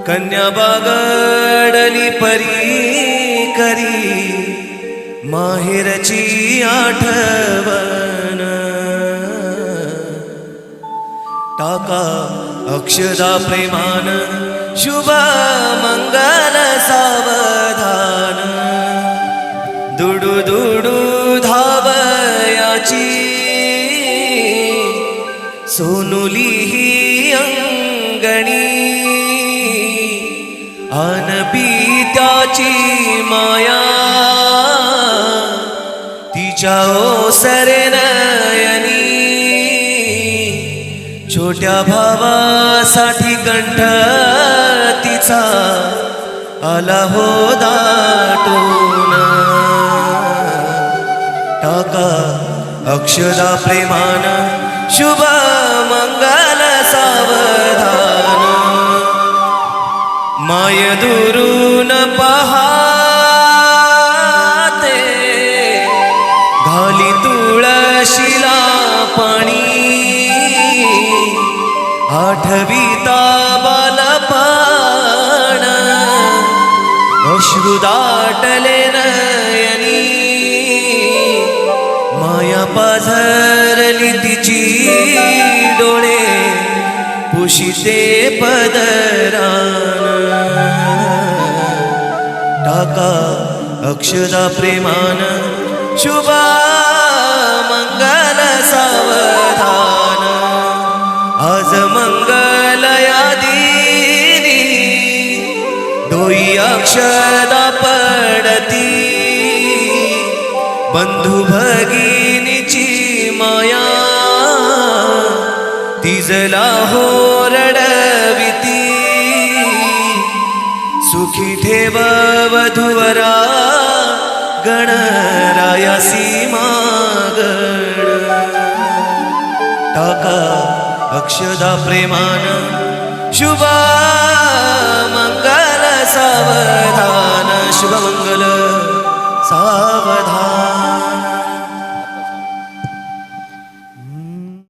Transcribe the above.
कन्या बागडली परी करी माहेरची आठवण टाका अक्षदा प्रेमान शुभ मंगल सावधान दुडू दुडू धावयाची सोनुली ही अंगणी अनपित्याची माया तिच्या ओसरे नयनी छोट्या भावासाठी कंठ तिचा आला हो दाटून टाका अक्षदा प्रेमान शुभ मंगल सावधान माय दुरून पहाते घाली तुळशीला पाणी आठविता बालपण अश्रू दाटले नयनी माया पाझरली तिची डोळे पुशिते पदरान टाका अक्षदा प्रेमान शुभ मंगल सावधान आज मंगल यादीनी डोई अक्षदा पडती बंधू भगिनीची माया तिजला हो रडविती सुखी ठेव वधूवरा गणरायासी मागण टाका अक्षदा प्रेमान शुभ मंगल सावधान शुभ मंगल सावधान।